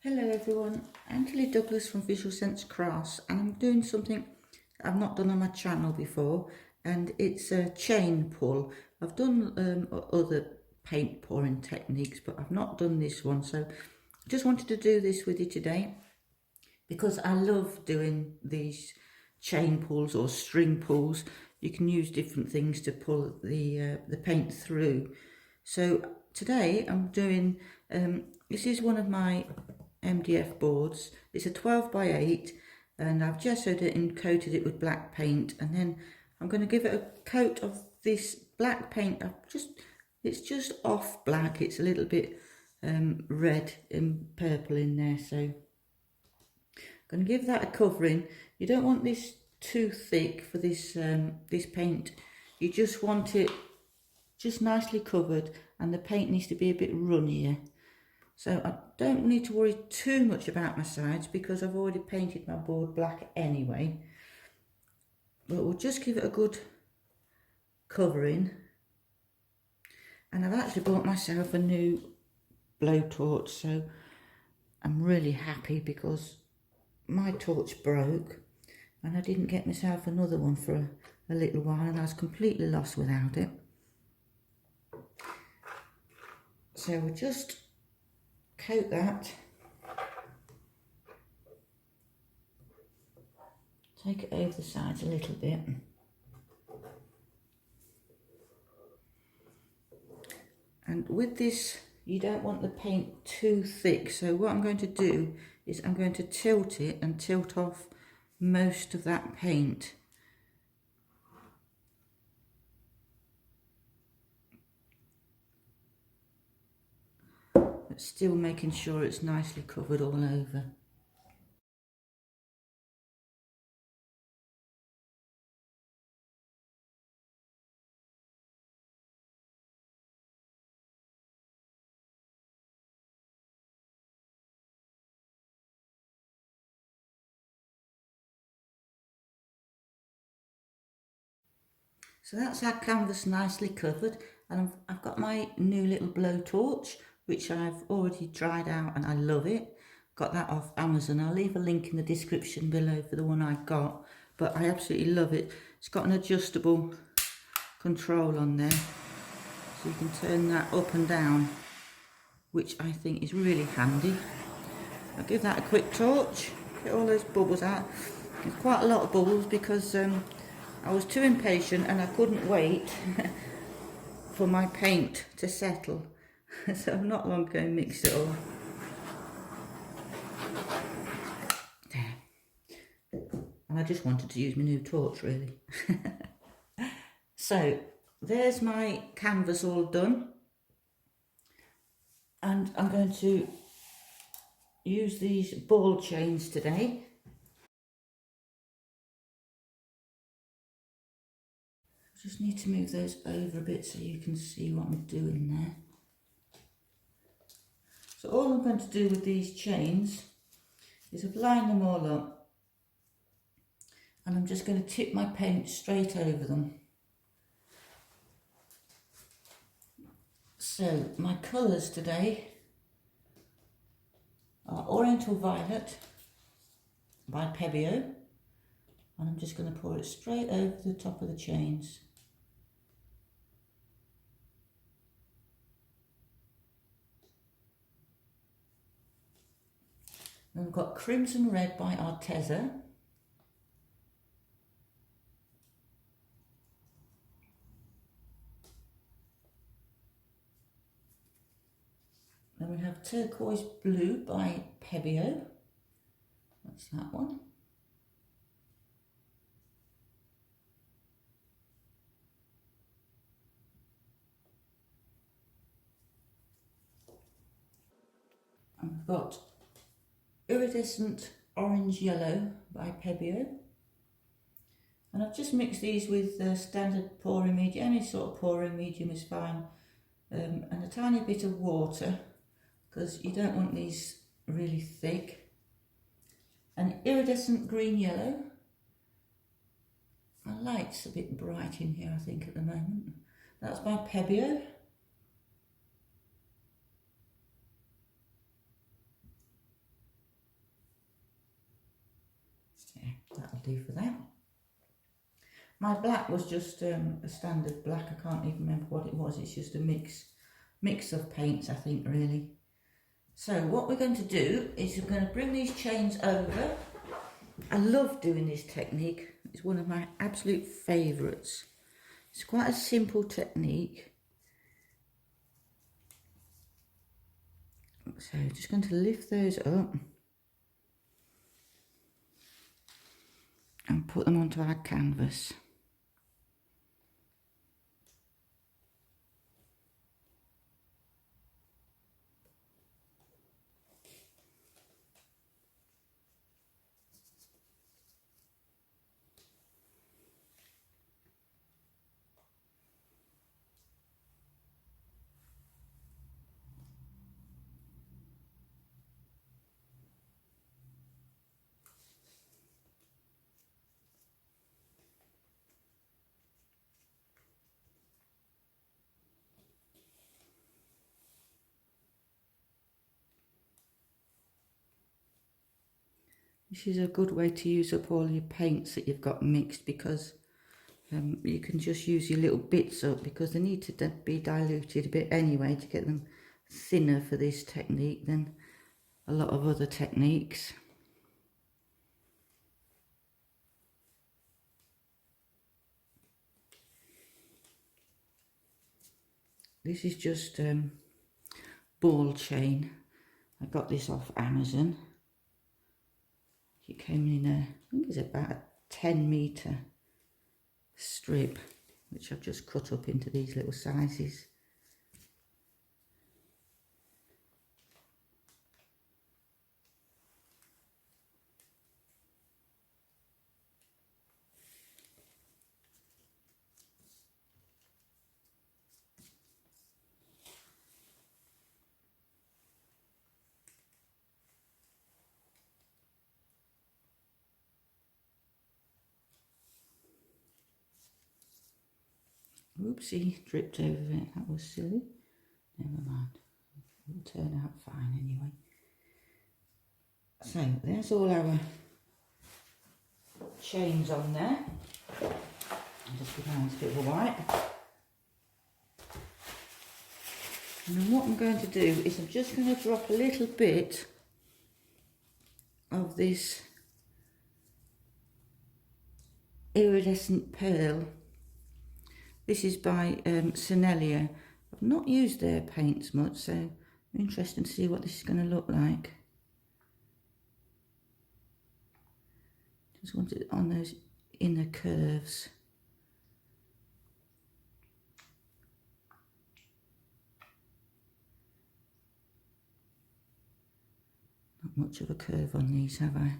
Hello everyone, I'm Tilly Douglas from Visual Sense Crafts, and I'm doing something I've not done on my channel before, and it's a chain pull. I've done other paint pouring techniques, but I've not done this one, so I just wanted to do this with you today because I love doing these chain pulls or string pulls. You can use different things to pull the paint through. So today I'm doing, this is one of my MDF boards. It's a 12 by 8 and I've gessoed it and coated it with black paint, and then I'm going to give it a coat of this black paint. It's just off black, it's a little bit red and purple in there, so I'm going to give that a covering. You don't want this too thick for this this paint. You just want it just nicely covered, and the paint needs to be a bit runnier. So I don't need to worry too much about my sides because I've already painted my board black anyway. But we'll just give it a good covering. And I've actually bought myself a new blowtorch, so I'm really happy because my torch broke and I didn't get myself another one for a little while, and I was completely lost without it. So we'll just coat that, take it over the sides a little bit, and with this you don't want the paint too thick, so what I'm going to do is I'm going to tilt it and tilt off most of that paint. But still making sure it's nicely covered all over. So that's our canvas nicely covered, and I've got my new little blowtorch, which I've already tried out and I love it. Got that off Amazon. I'll leave a link in the description below for the one I got, but I absolutely love it. It's got an adjustable control on there, so you can turn that up and down, which I think is really handy. I'll give that a quick torch, get all those bubbles out. There's quite a lot of bubbles because I was too impatient and I couldn't wait for my paint to settle. So I've not long ago mixed it all. There. And I just wanted to use my new torch really. So there's my canvas all done. And I'm going to use these ball chains today. Just need to move those over a bit so you can see what I'm doing there. So all I'm going to do with these chains is I've lined them all up, and I'm just going to tip my paint straight over them. So my colours today are Oriental Violet by Pebeo, and I'm just going to pour it straight over the top of the chains. Then we've got Crimson Red by Arteza. Then we have Turquoise Blue by Pebeo. That's that one. And we've got Iridescent Orange Yellow by Pebeo. And I've just mixed these with the standard pouring medium, any sort of pouring medium is fine, and a tiny bit of water because you don't want these really thick. An Iridescent Green Yellow. My light's a bit bright in here I think at the moment. That's by Pebeo. do for that. My black was just a standard black. I can't even remember what it was. It's just a mix of paints, I think, really. So what we're going to do is we're going to bring these chains over. I love doing this technique. It's one of my absolute favourites. It's quite a simple technique. So just going to lift those up and put them onto our canvas. This is a good way to use up all your paints that you've got mixed, because you can just use your little bits up, because they need to be diluted a bit anyway to get them thinner for this technique than a lot of other techniques. This is just ball chain. I got this off Amazon. It came in I think it's about a 10-metre strip, which I've just cut up into these little sizes. Oopsie, dripped over it, that was silly. Never mind, it'll turn out fine anyway. So there's all our chains on there. I'll just give my hands a bit of a wipe. And then what I'm going to do is I'm just going to drop a little bit of this iridescent pearl. This is by Sennelier. I've not used their paints much, so I'm interested to see what this is going to look like. Just want it on those inner curves. Not much of a curve on these, have I?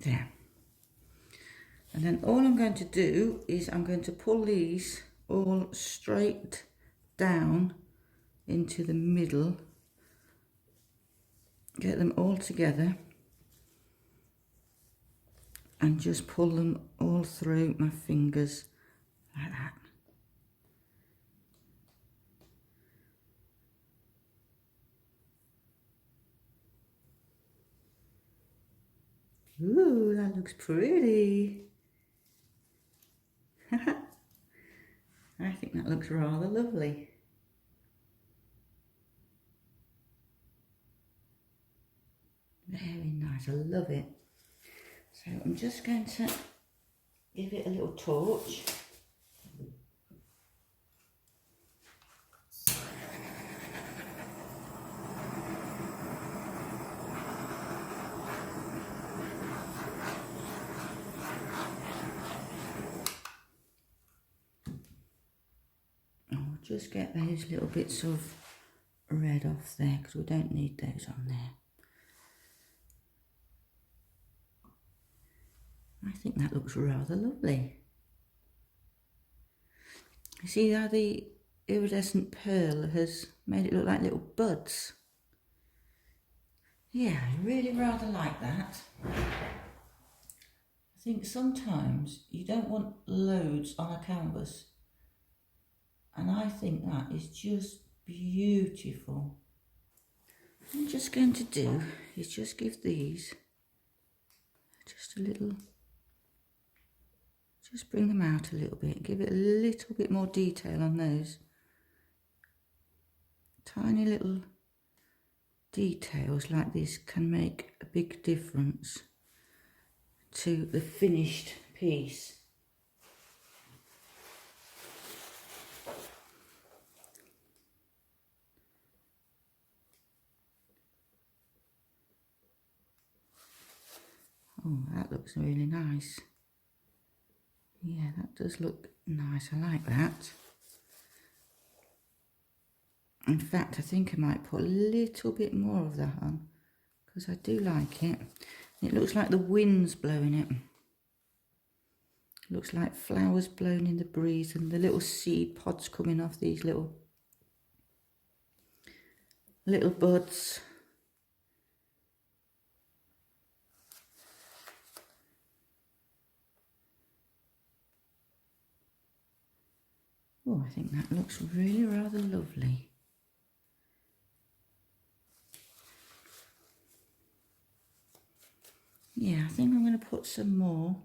There. And then all I'm going to do is I'm going to pull these all straight down into the middle, get them all together and just pull them all through my fingers like that. Ooh, that looks pretty. I think that looks rather lovely. Very nice, I love it. So I'm just going to give it a little torch. Just get those little bits of red off there, because we don't need those on there. I think that looks rather lovely. You see how the iridescent pearl has made it look like little buds? Yeah, I really rather like that. I I think sometimes you don't want loads on a canvas, and I think that is just beautiful. What I'm just going to do is just give these just a little, just bring them out a little bit, give it a little bit more detail on those tiny little details like this can make a big difference to the finished piece. Oh, that looks really nice. Yeah, that does look nice. I like that. In fact, I think I might put a little bit more of that on because I do like it. It looks like the wind's blowing it. Looks like flowers blown in the breeze and the little seed pods coming off these little buds. Oh, I think that looks really rather lovely. Yeah, I think I'm going to put some more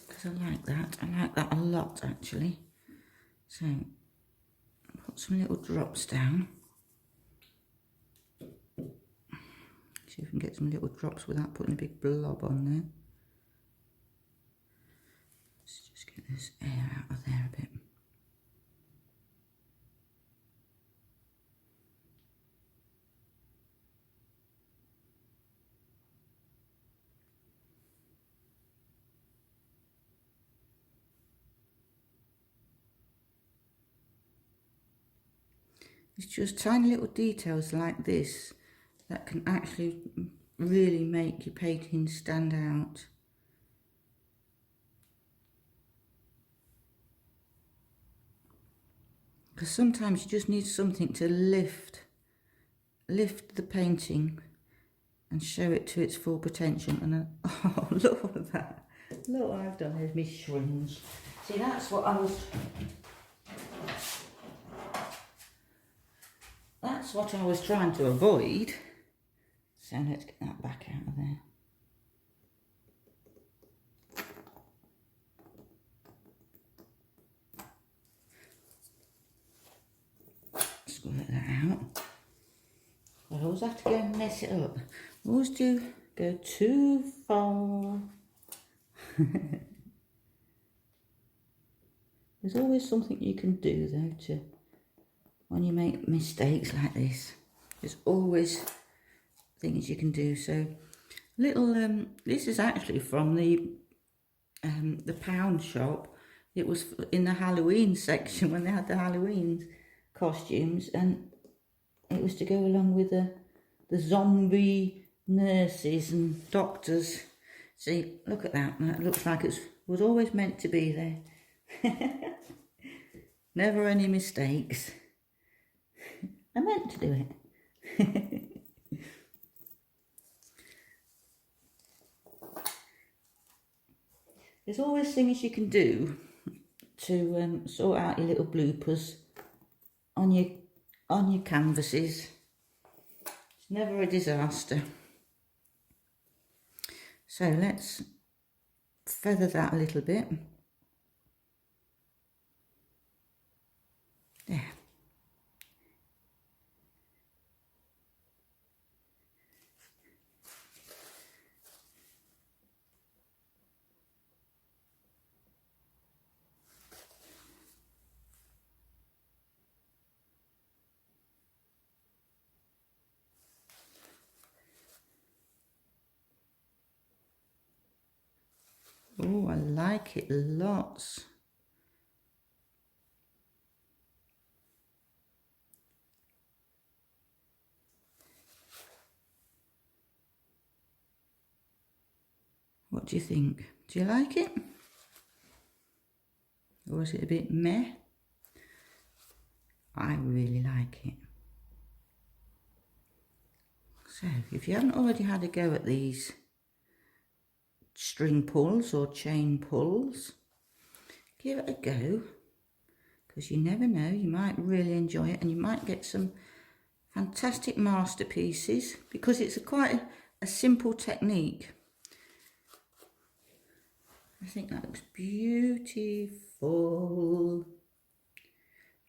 because I like that. I like that a lot actually. So put some little drops down. See if we can get some little drops without putting a big blob on there. Let's just get this air out of there a bit. It's just tiny little details like this that can actually really make your painting stand out. Because sometimes you just need something to lift the painting and show it to its full potential. And oh, look at that. Look what I've done. There's my shrings. See, that's what I was trying to avoid. So let's get that back out of there. Squirt that out. I always have to go and mess it up. I always do go too far. There's always something you can do though to, when you make mistakes like this, there's always things you can do. So little, this is actually from the pound shop. It was in the Halloween section when they had the Halloween costumes, and it was to go along with the zombie nurses and doctors. See, look at that. That looks like it was always meant to be there. Never any mistakes. I meant to do it. There's always things you can do to sort out your little bloopers on your canvases. It's never a disaster. So let's feather that a little bit. There. Oh, I like it lots. What do you think? Do you like it? Or is it a bit meh? I really like it. So, if you haven't already had a go at these string pulls or chain pulls, give it a go, because you never know, you might really enjoy it and you might get some fantastic masterpieces, because it's quite a simple technique. I think that looks beautiful.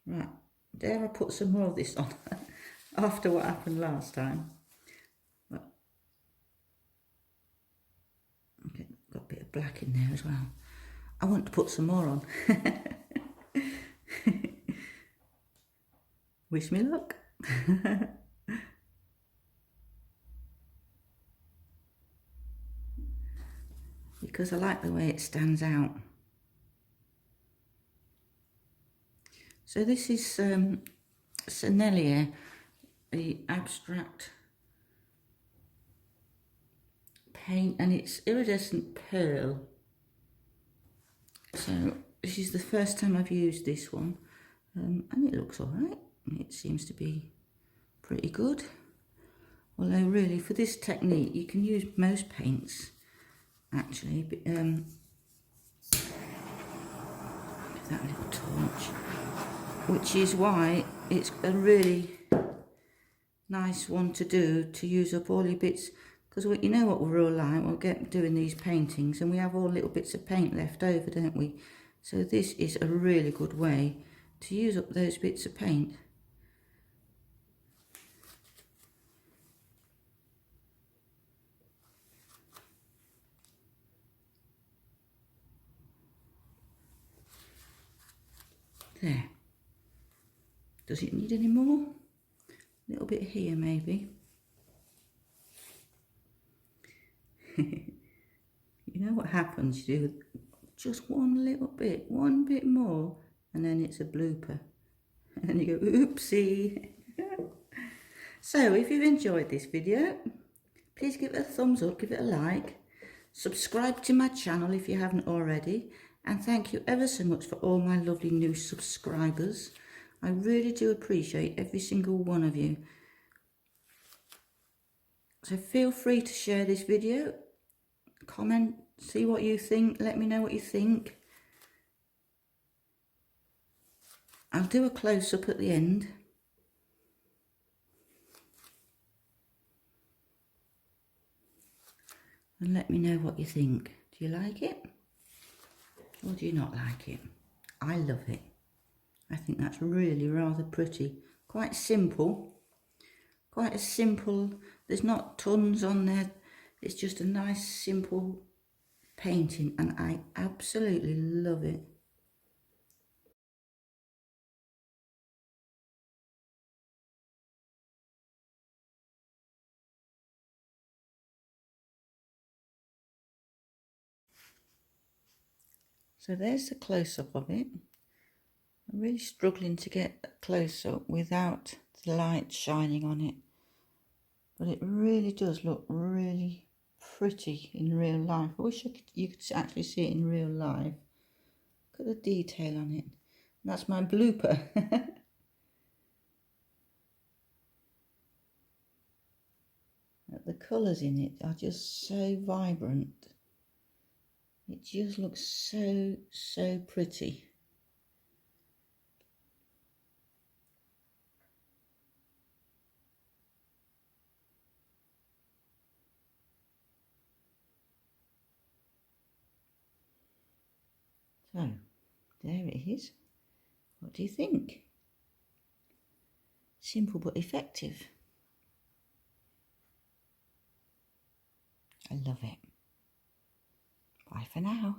Right, dare I put some more of this on after what happened last time? Well, okay, got a bit of black in there as well. I want to put some more on. Wish me luck. Because I like the way it stands out. So this is Sennelier, the abstract paint, and it's iridescent pearl. So this is the first time I've used this one, and it looks alright. It seems to be pretty good. Although really for this technique you can use most paints actually. But, give that little torch. Which is why it's a really nice one to do, to use up all your bits, because you know what we're all like, we'll get doing these paintings and we have all little bits of paint left over, don't we? So this is a really good way to use up those bits of paint. There. Does it need any more? A little bit here maybe. You know what happens, you do just one little bit, one bit more, and then it's a blooper. And you go, oopsie. So if you've enjoyed this video, please give it a thumbs up, give it a like, subscribe to my channel if you haven't already, and thank you ever so much for all my lovely new subscribers. I really do appreciate every single one of you. So feel free to share this video, comment, see what you think, let me know what you think. I'll do a close-up at the end. And let me know what you think. Do you like it? Or do you not like it? I love it. I think that's really rather pretty. Quite simple. Quite a simple, there's not tons on there. It's just a nice simple painting and I absolutely love it. So there's the close-up of it. I'm really struggling to get a close-up without the light shining on it. But it really does look really pretty in real life. I wish you could actually see it in real life. Look at the detail on it. And that's my blooper. The colours in it are just so vibrant. It just looks so, so pretty. So, there it is. What do you think? Simple but effective. I love it. Bye for now.